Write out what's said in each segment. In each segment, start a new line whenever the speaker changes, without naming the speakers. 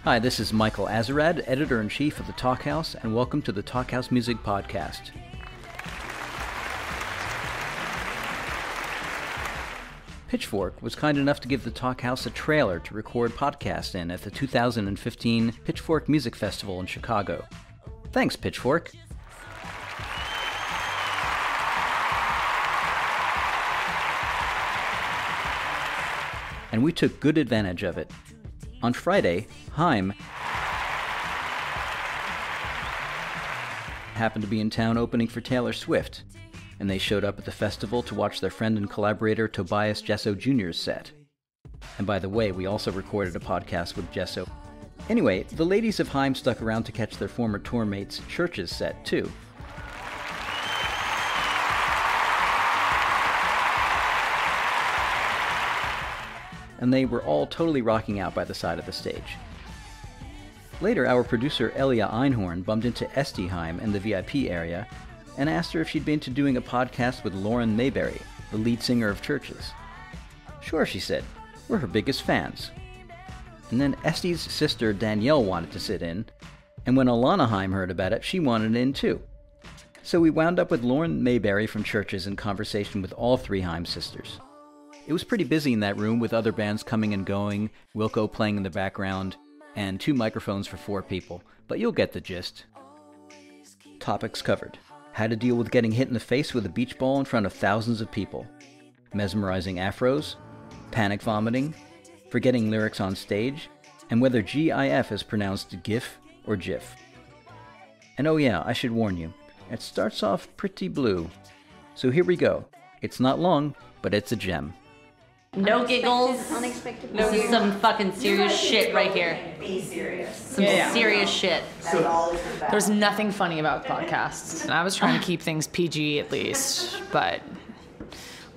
Hi, this is Michael Azarad, Editor-in-Chief of the Talkhouse, and welcome to the Talkhouse Music Podcast. Pitchfork was kind enough to give the Talkhouse a trailer to record podcasts in at the 2015 Pitchfork Music Festival in Chicago. Thanks, Pitchfork. And we took good advantage of it. On Friday, Haim happened to be in town opening for Taylor Swift, and they showed up at the festival to watch their friend and collaborator Tobias Jesso Jr.'s set. And by the way, we also recorded a podcast with Jesso. Anyway, the ladies of Haim stuck around to catch their former tour mates Church's set, too. And they were all totally rocking out by the side of the stage. Later, our producer Elia Einhorn bumped into Esty Haim in the VIP area and asked her if she'd been to doing a podcast with Lauren Mayberry, the lead singer of Churches. Sure, she said. We're her biggest fans. And then Esty's sister Danielle wanted to sit in, and when Alana Haim heard about it, she wanted in too. So we wound up with Lauren Mayberry from Churches in conversation with all three Haim sisters. It was pretty busy in that room with other bands coming and going, Wilco playing in the background, and 2 microphones for 4 people, but you'll get the gist. Topics covered. How to deal with getting hit in the face with a beach ball in front of thousands of people. Mesmerizing afros. Panic vomiting. Forgetting lyrics on stage. And whether GIF is pronounced GIF or GIF. And oh yeah, I should warn you, it starts off pretty blue. So here we go. It's not long, but it's a gem.
No giggles.
Unexpected.
This is some fucking serious shit right here.
Be serious.
Some serious shit.
There's nothing funny about podcasts. And I was trying to keep things PG at least, but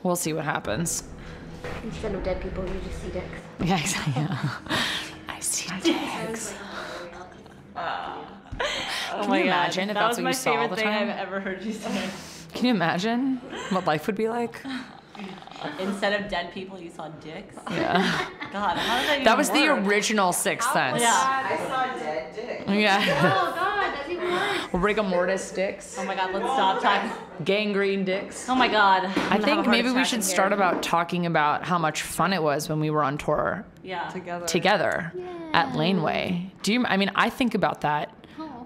we'll see what happens.
Instead of dead people, you just see dicks.
Yeah, exactly. Yeah. I see dicks. Can you imagine if that's what you saw all the time?
That was my favorite thing I've ever heard you say.
Can you imagine what life would be like?
Instead of dead people, you saw dicks?
Yeah.
God, how does that even
That was
work?
the original Sixth Sense.
Yeah.
I saw dead dicks.
Yeah.
Oh God, that's even worse.
Rigor mortis dicks.
Oh my God, let's stop talking.
Gangrene dicks.
Oh my God.
I think maybe we should start about talking about how much fun it was when we were on tour together at Laneway. I think about that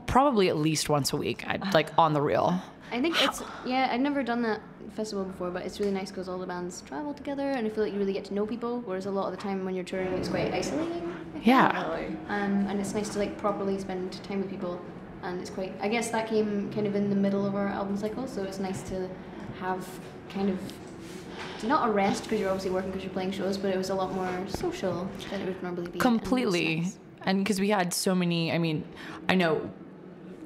probably at least once a week, like on the real.
I think it's, I'd never done that festival before, but it's really nice because all the bands travel together and I feel like you really get to know people, whereas a lot of the time when you're touring it's quite isolating.
Yeah.
And it's nice to like properly spend time with people, and it's quite, I guess that came kind of in the middle of our album cycle, so it's nice to have kind of, not a rest because you're obviously working because you're playing shows, but it was a lot more social than it would normally be.
Completely. And because we had so many, I know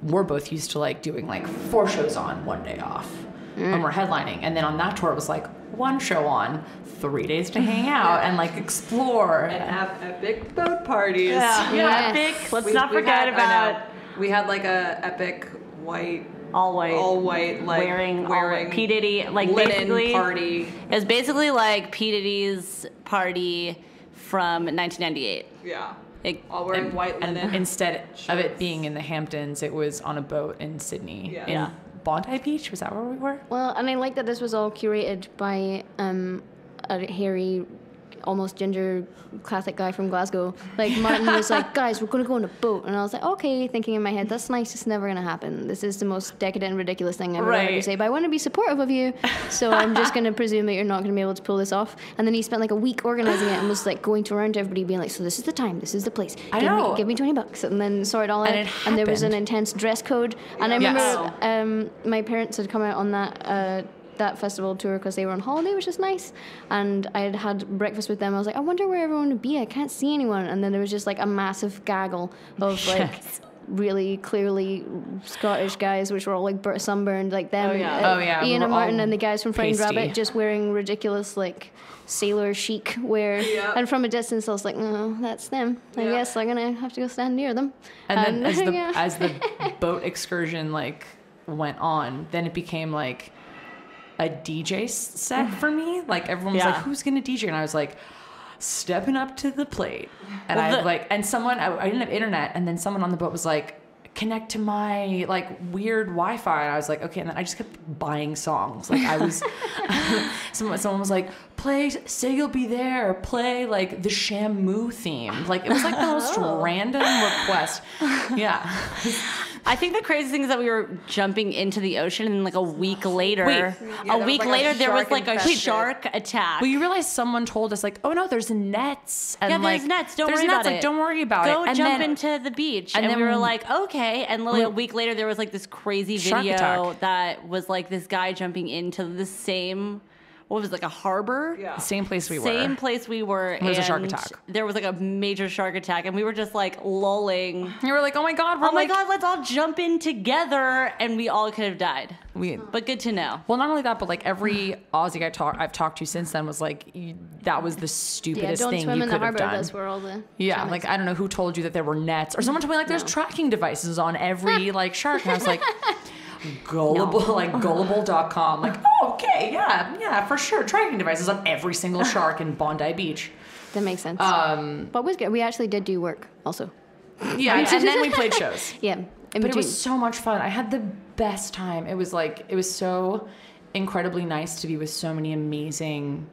we're both used to like doing like 4 shows on, 1 day off when we're headlining, and then on that tour it was like 1 show on, 3 days to hang out and like explore
And have epic boat parties.
Yeah, epic. Let's not forget about.
We had like a epic white,
All white,
like
wearing P. Diddy, like
linen
basically
party.
It was basically like P. Diddy's party from 1998.
Yeah. All wearing white linen.
And instead of it being in the Hamptons, it was on a boat in Sydney.
Yeah.
In Bondi Beach? Was that where we were?
Well, and I like that this was all curated by a hairy, almost ginger classic guy from Glasgow. Like, Martin was like, guys, we're going to go on a boat. And I was like, okay, thinking in my head, that's nice, it's never going to happen. This is the most decadent and ridiculous thing I've ever heard you say, but I want to be supportive of you, so I'm just going to presume that you're not going to be able to pull this off. And then he spent like a week organizing it and was like going to around to everybody being like, so this is the time, this is the place. Give me $20. And then sort it all out. And there was an intense dress code. And I remember my parents had come out on that festival tour because they were on holiday, which is nice, and I had breakfast with them. I was like, I wonder where everyone would be, I can't see anyone. And then there was just like a massive gaggle of like really clearly Scottish guys, which were all like sunburned like them. Ian and Martin and the guys from Frightened Rabbit just wearing ridiculous like sailor chic wear. And from a distance I was like, no, that's them. I guess I'm gonna have to go stand near them.
And then as the boat excursion like went on, then it became like a DJ set for me. Like everyone was like, who's gonna DJ? And I was like, stepping up to the plate. And and someone, I didn't have internet, and then someone on the boat was like, connect to my like weird Wi-Fi, and I was like, okay, and then I just kept buying songs. Like I was, someone was like, play Say You'll Be There, play like the Shamu theme. Like it was like the most random request. Yeah.
I think the crazy thing is that we were jumping into the ocean, and like a week later, there was like a shark attack.
Well, you realize someone told us like, oh no, there's nets. And
there's nets. Don't worry about it.
Like, don't worry about it.
Go jump into the beach. And then we were like, okay. And literally a week later, there was like this crazy video that was like this guy jumping into the same. What was it, like a harbor?
Yeah. Same place we were.
Same place we were.
There was a shark attack.
There was like a major shark attack, and we were just like lulling.
You were like, oh my God,
let's all jump in together, and we all could have died. But good to know.
Well, not only that, but like every Aussie I've talked to since then was like, that was the stupidest thing you could have done.
Don't swim in the harbor. That's where all the
like I don't know who told you that there were nets, or someone told me like there's tracking devices on every like shark, and I was like. Gullible, like gullible.com. Like, oh, okay, yeah, for sure. Tracking devices on every single shark in Bondi Beach.
That makes sense. But was good. We actually did do work also.
Yeah, and then we played shows.
Yeah,
but it was so much fun. I had the best time. It was so incredibly nice to be with so many amazing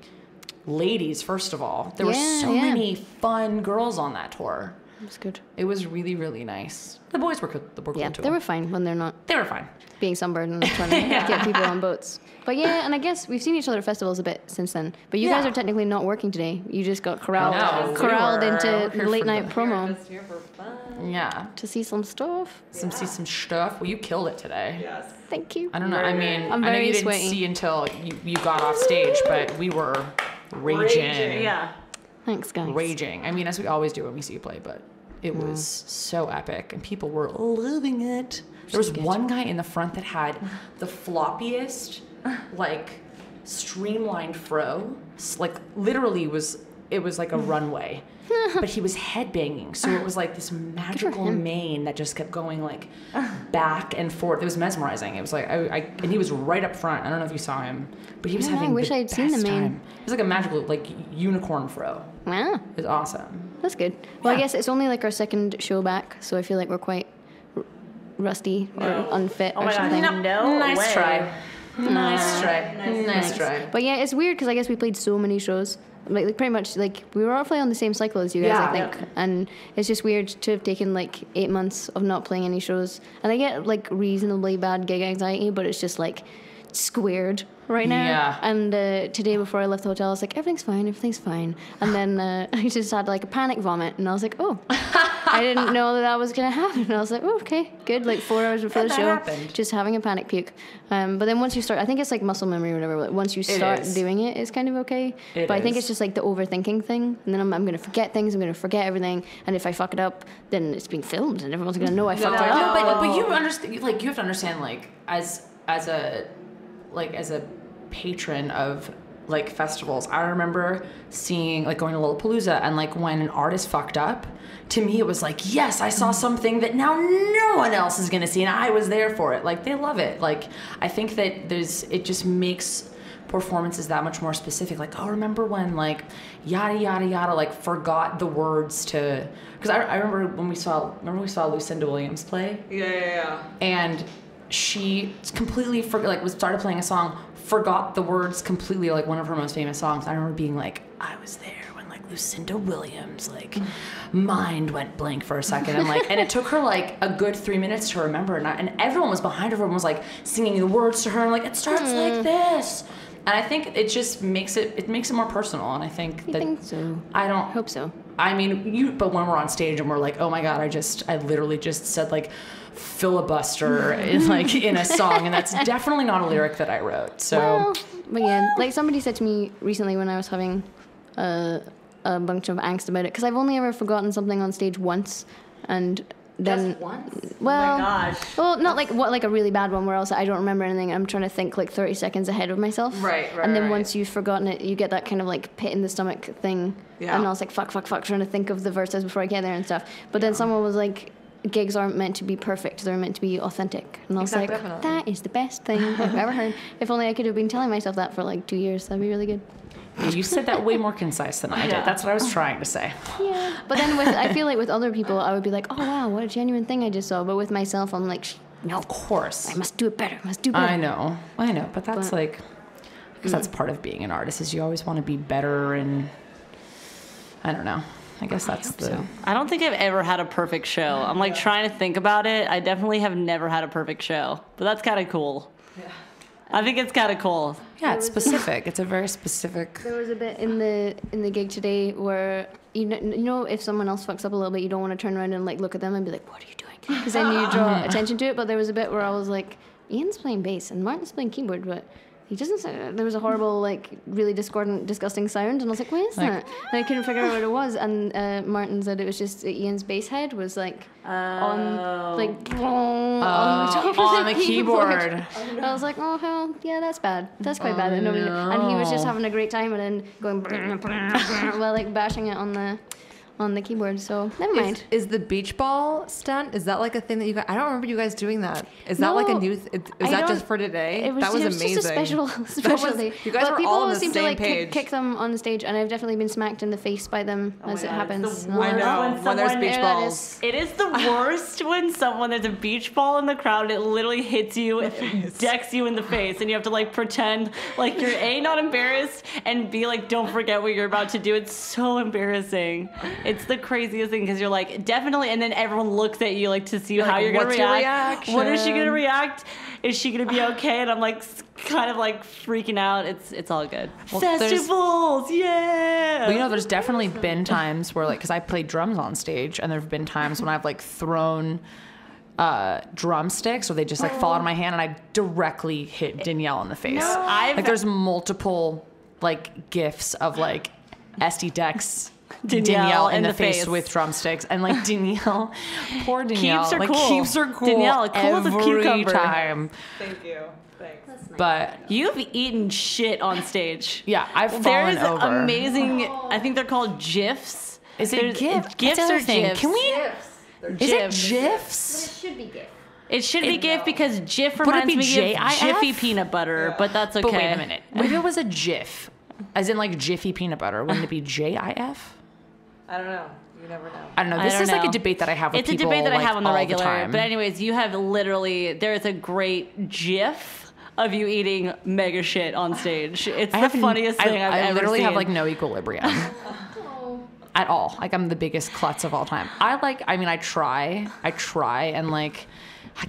ladies. First of all, there were so many fun girls on that tour.
It was good.
It was really, really nice. The boys were good.
Yeah, they were fine when they're not.
They were fine.
Being sunburned and trying to get people on boats. But yeah, and I guess we've seen each other at festivals a bit since then. But you guys are technically not working today. You just got corralled into late night promo.
Just here for fun.
Yeah.
To see some stuff.
See some stuff. Well, you killed it today.
Yes.
Thank you.
I don't know. I mean,
I'm
I know
very
you didn't
sweaty.
see until you got off stage, but we were raging.
Yeah.
Thanks, guys.
Raging. I mean, as we always do when we see you play, but it was so epic, and people were loving it. There was one guy in the front that had the floppiest, like, streamlined fro. Like, literally it was like a runway. But he was headbanging, so it was like this magical mane that just kept going like back and forth. It was mesmerizing. It was like and he was right up front. I don't know if you saw him, but he was having the best time. It was like a magical like unicorn fro.
Wow,
it was awesome.
That's good. Well, I guess it's only like our second show back, so I feel like we're quite rusty or unfit or something.
Nice try. Nice try.
But yeah, it's weird because I guess we played so many shows. Like pretty much like we were all playing on the same cycle as you guys, I think. And it's just weird to have taken like 8 months of not playing any shows. And I get like reasonably bad gig anxiety, but it's just like squared right now.
Yeah.
And today before I left the hotel, I was like, everything's fine. And then I just had like a panic vomit, and I was like, oh, I didn't know that was gonna happen. And I was like, oh, okay, good. Like 4 hours before the show,
happened.
just having a panic puke. But then once you start, I think it's like muscle memory or whatever. Like once you start doing it, it's kind of okay. But I think it's just like the overthinking thing, and then I'm gonna forget things. I'm gonna forget everything, and if I fuck it up, then it's being filmed, and everyone's gonna know I fucked it up.
But you understand, like you have to understand, like as a patron of like festivals, I remember seeing like going to Lollapalooza, and like when an artist fucked up, to me it was like, yes, I saw something that now no one else is gonna see, and I was there for it. Like they love it. Like I think that it just makes performances that much more specific. Like, oh, remember when like yada yada yada like forgot the words to, because I remember when we saw Lucinda Williams play.
Yeah.
And she completely started playing a song, forgot the words completely, like one of her most famous songs. I remember being like, I was there when like Lucinda Williams, like mind went blank for a second, and like, and it took her like a good 3 minutes to remember, and everyone was behind her, everyone was like singing the words to her, and like it starts like this, and I think it just makes it more personal, and I think
think so?
I don't
hope so.
I mean, but when we're on stage and we're like, oh my god, I literally just said like filibuster in a song, and that's definitely not a lyric that I wrote. So,
well, but yeah, like somebody said to me recently when I was having a bunch of angst about it, because I've only ever forgotten something on stage once, and then
just once?
Well,
oh my gosh.
Well, not like a really bad one where else I don't remember anything. I'm trying to think like 30 seconds ahead of myself.
Right.
And then once you've forgotten it, you get that kind of like pit in the stomach thing.
Yeah.
And I was like, fuck, trying to think of the verses before I get there and stuff. But then someone was like, gigs aren't meant to be perfect. They're meant to be authentic. And I was like, that is the best thing I've ever heard. If only I could have been telling myself that for like 2 years. That'd be really good.
You said that way more concise than I did. That's what I was trying to say.
Yeah. But then I feel like with other people, I would be like, oh, wow, what a genuine thing I just saw. But with myself, I'm like, no,
of course.
I must do it better. I must do better.
I know. But that's because that's part of being an artist is you always want to be better, and I don't know. I guess that's
I don't think I've ever had a perfect show. I'm like trying to think about it. I definitely have never had a perfect show, but that's kind of cool. Yeah. I think it's kind of cool.
Yeah, it's specific. It's a very specific.
There was a bit in the gig today where you know if someone else fucks up a little bit, you don't want to turn around and like look at them and be like, "What are you doing?" Because then you draw attention to it. But there was a bit where I was like, "Ian's playing bass and Martin's playing keyboard, but." He doesn't. There was a horrible, like, really discordant, disgusting sound, and I was like, "What is that?" And I couldn't figure out what it was. And Martin said it was just Ian's bass head was like on, like,
on the keyboard.
I was like, "Oh hell, yeah, that's bad. That's quite bad." And he was just having a great time and then going while like bashing it on the keyboard. So never mind.
Is the beach ball stunt? Is that like a thing that you guys? I don't remember you guys doing that. Is that like a new? Is that just for today?
That was amazing. Just a special day.
You guys were all on the same page.
People seem to kick them on the stage, and I've definitely been smacked in the face by them as it happens.
I know when there's beach balls.
It is the worst when there's a beach ball in the crowd and it literally hits you, it decks you in the face, and you have to like pretend like you're A, not embarrassed, and B, like don't forget what you're about to do. It's so embarrassing. It's the craziest thing because you're like, definitely, and then everyone looks at you like to see how you're going to react. What is she going to react? Is she going to be okay? And I'm like kind of like freaking out. It's all good. Well, festivals, yeah!
Well, there's definitely been times where like, because I played drums on stage, and there have been times when I've like thrown drumsticks or they just like fall out of my hand and I directly hit Danielle in the face. Like there's multiple like gifs of like SD Dex Danielle in the face with drumsticks, and like Danielle, poor Danielle, keeps her cool.
Danielle, cool as a cucumber.
Every time.
Thank you. Thanks.
But
you've eaten shit on stage.
Yeah, I've fallen over.
There's amazing. I think they're called GIFs.
Is it GIFs?
GIFs or GIFs?
Can we? Is it
But
GIFs?
it should be GIF.
It should be GIF because GIF reminds me of Jiffy peanut butter, but that's okay.
But wait a minute. What if it was a GIF, as in like Jiffy peanut butter? Wouldn't it be JIF?
I don't know. You never know.
I don't know. This is like a debate that I have with people.
It's a debate that I have on the regular.
Time.
But anyways, you have there's a great GIF of you eating mega shit on stage. It's the funniest thing I've ever seen.
I literally have like no equilibrium. At all. Like I'm the biggest klutz of all time. I try and like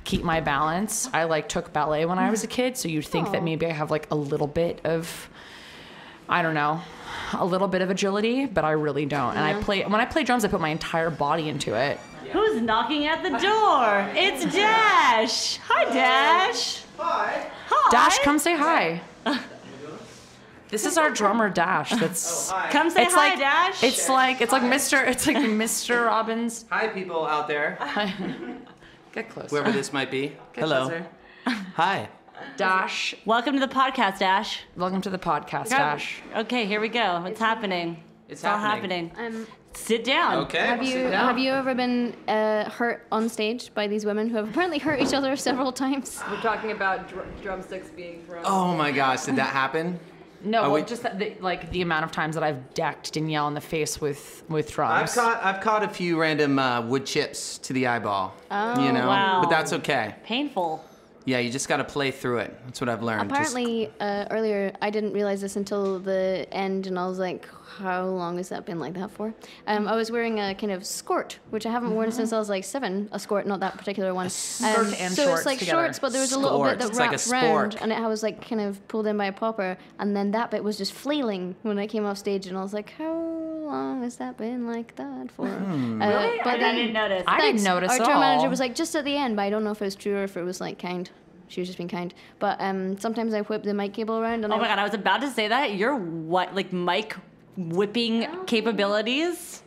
keep my balance. I like took ballet when I was a kid, so you'd think that maybe I have like a little bit of, I don't know, a little bit of agility, but I really don't. And when I play drums, I put my entire body into it.
Who's knocking at the door? It's Dash. Hi, Dash.
Hi.
Hi.
Dash, come say hi. This is our drummer Dash. That's
come say hi, Dash.
It's like Mr. Robbins.
Hi, people out there.
Get closer.
Whoever this might be. Hello.
Closer.
Hi.
Dash.
Welcome to the podcast, Dash.
Welcome to the podcast, Dash.
Okay, here we go. It's happening.
It's
all happening. Sit down.
Okay.
Have you ever been hurt on stage by these women who have apparently hurt each other several times?
We're talking about drumsticks being thrown.
Oh my gosh, did that happen?
No, just the amount of times that I've decked Danielle in the face with drums.
I've caught a few random wood chips to the eyeball.
Oh,
wow.
But that's okay.
Painful.
Yeah, you just got to play through it. That's what I've learned.
Apparently, earlier, I didn't realize this until the end, and I was like, how long has that been like that for? I was wearing a kind of skort, which I haven't worn since I was like 7. A skort, not that particular one.
Skirt and
so
shorts
it's like
together.
shorts, but there was a little bit that
It's like
wrapped
a
round,
spork.
and it was like kind of pulled in by a popper, and then that bit was just flailing when I came off stage, and I was like, how long has that been like that for?
Really?
But
I didn't notice.
I didn't notice
Our
at
drum
all.
manager was like, just at the end, but I don't know if it was true or if it was like kind. She was just being kind. But sometimes I whip the mic cable around. And
Oh my god, I was about to say that. Your mic whipping capabilities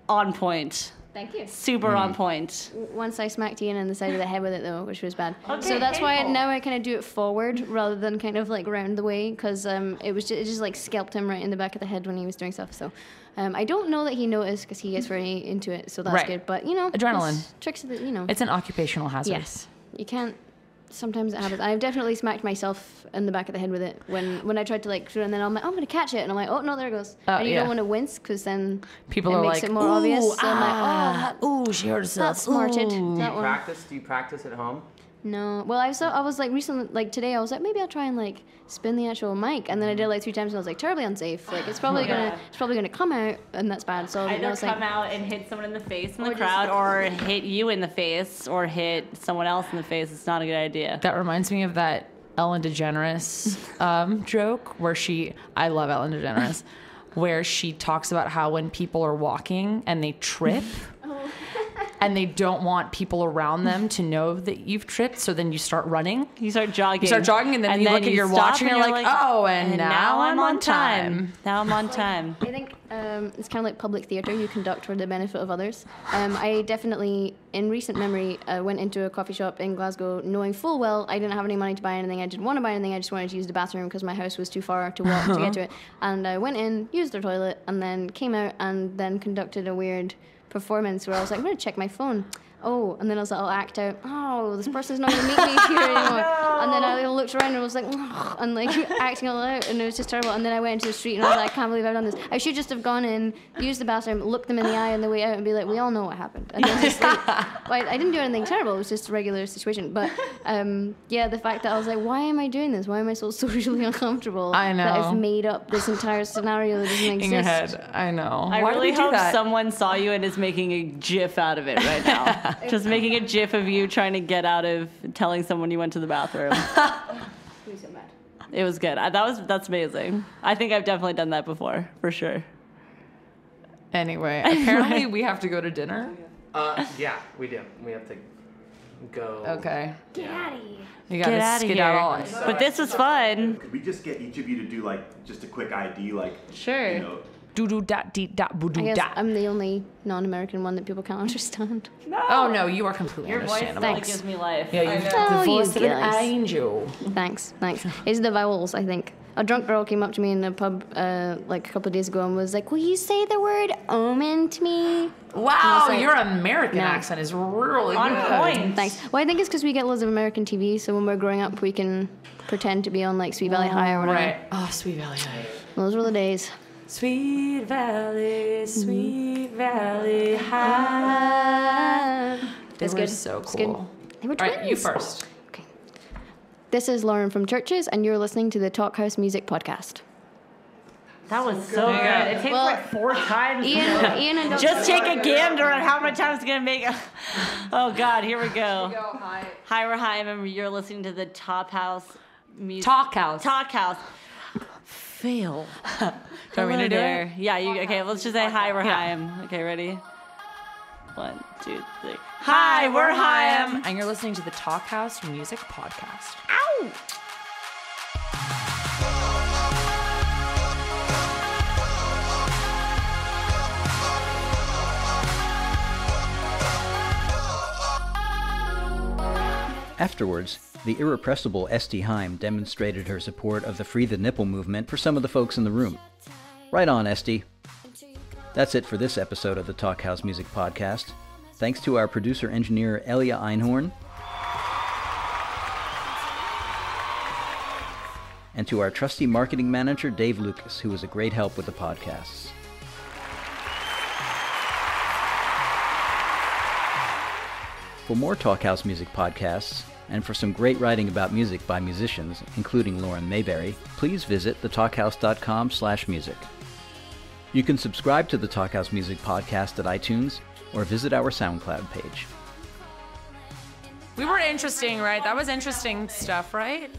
on point.
Thank you.
Super on point.
Once I smacked Ian in the side of the head with it though, which was bad.
Okay,
So that's why
painful.
now I kind of do it forward rather than kind of like round the way, because it just like scalped him right in the back of the head when he was doing stuff. So I don't know that he noticed because he gets very into it, so that's
Right.
good. But you know,
Adrenaline.
it's tricks of the, you know.
It's an occupational hazard.
Yes, you can't. Sometimes it happens. I've definitely smacked myself in the back of the head with it when I tried to like shoot, and then I'm like, I'm gonna catch it, and I'm like, oh no, there it goes.
Oh,
And you
yeah.
don't want to wince because then
People
it
are
makes
like,
it more
ooh,
obvious. So I'm
ah,
like, oh,
ooh, she hurt herself.
that's smarted.
Ooh.
That one.
Do you practice at home?
No. Well, I was like recently, like today, I was like, maybe I'll try and like spin the actual mic, and then I did it like 3 times, and I was like, terribly unsafe. Like it's probably gonna come out, and that's bad. So I
Either
was like,
come out and hit someone in the face in the
Or just-
crowd, or hit you in the face, or hit someone else in the face. It's not a good idea.
That reminds me of that Ellen DeGeneres joke where I love Ellen DeGeneres, where she talks about how when people are walking and they trip, and they don't want people around them to know that you've tripped, so then you start running.
You start jogging.
And then you look at your
stop
watch and you're like, oh, and now I'm on time.
Now I'm on time.
I think it's kind of like public theatre. You conduct for the benefit of others. I definitely, in recent memory, went into a coffee shop in Glasgow knowing full well I didn't have any money to buy anything. I didn't want to buy anything. I just wanted to use the bathroom because my house was too far to walk to get to it. And I went in, used their toilet, and then came out and then conducted a weird performance where I was like, I'm going to check my phone. Oh, and then I was like, I'll act out. Oh, this person's not going to meet me here anymore. And then I looked around and was like, and like acting all out, and it was just terrible. And then I went into the street and I was like, I can't believe I've done this. I should just have gone in, used the bathroom, looked them in the eye on the way out, and be like, we all know what happened. And then just like, well, I didn't do anything terrible. It was just a regular situation. But yeah, the fact that I was like, why am I doing this? Why am I so socially uncomfortable?
I know.
That I've made up this entire scenario that doesn't exist.
In your head, I know.
I
Why do
really
we do
hope
that?
someone saw you and is making a GIF out of it right now. Just making a GIF of you trying to get out of telling someone you went to the bathroom. It was good. That's amazing. I think I've definitely done that before, for sure.
Anyway, apparently we have to go to dinner.
Yeah, we do. We have to go.
Okay.
Get out of here.
You gotta
Get outta
skedaddle.
here. But this was fun.
Could we just get each of you to do like just a quick ID, like
Sure.
you know,
Do do dot deet dot boo
I
do
guess
dot.
I'm the only non-American one that people can't understand.
Oh no, you are completely
Your voice
understandable.
really gives me life.
Yeah, you
Oh,
the
you
voice of an
guys.
angel.
Thanks. It's the vowels, I think. A drunk girl came up to me in a pub like a couple of days ago and was like, will you say the word omen to me?
Wow,
like,
your American
no.
accent is really
On
good.
point.
Thanks. Well, I think it's because we get loads of American TV, so when we're growing up, we can pretend to be on like Sweet Valley High or whatever.
Right. Oh, Sweet Valley High.
Those were the days.
Sweet Valley High. They
That's
were
good.
so
That's good.
cool.
They were
All right, you
twins.
first.
Okay. This is Lauren from Churches, and you're listening to the Talk House Music Podcast.
That was so good. It takes
Well,
like 4 times.
Ian and
Just take a gander at how many times it's going to make. Oh, God, here we go.
Go high.
Hi, we're Haim, and you're listening to the Top House Music.
Talk House.
Talk House. Fail.
Do you want me to do
there.
it?
Yeah, you. Okay, let's just say hi, we're Haim. Okay, ready? 1, 2, 3. Hi, we're Haim.
And you're listening to the Talk House Music Podcast.
Ow!
Afterwards, the irrepressible Esti Haim demonstrated her support of the Free the Nipple movement for some of the folks in the room. Right on, Esti. That's it for this episode of the Talk House Music Podcast. Thanks to our producer-engineer Elia Einhorn, and to our trusty marketing manager Dave Lucas, who was a great help with the podcasts. For more Talk House Music podcasts, and for some great writing about music by musicians, including Lauren Mayberry, please visit thetalkhouse.com/music. You can subscribe to the Talk House Music Podcast at iTunes, or visit our SoundCloud page.
We were interesting, right? That was interesting stuff, right?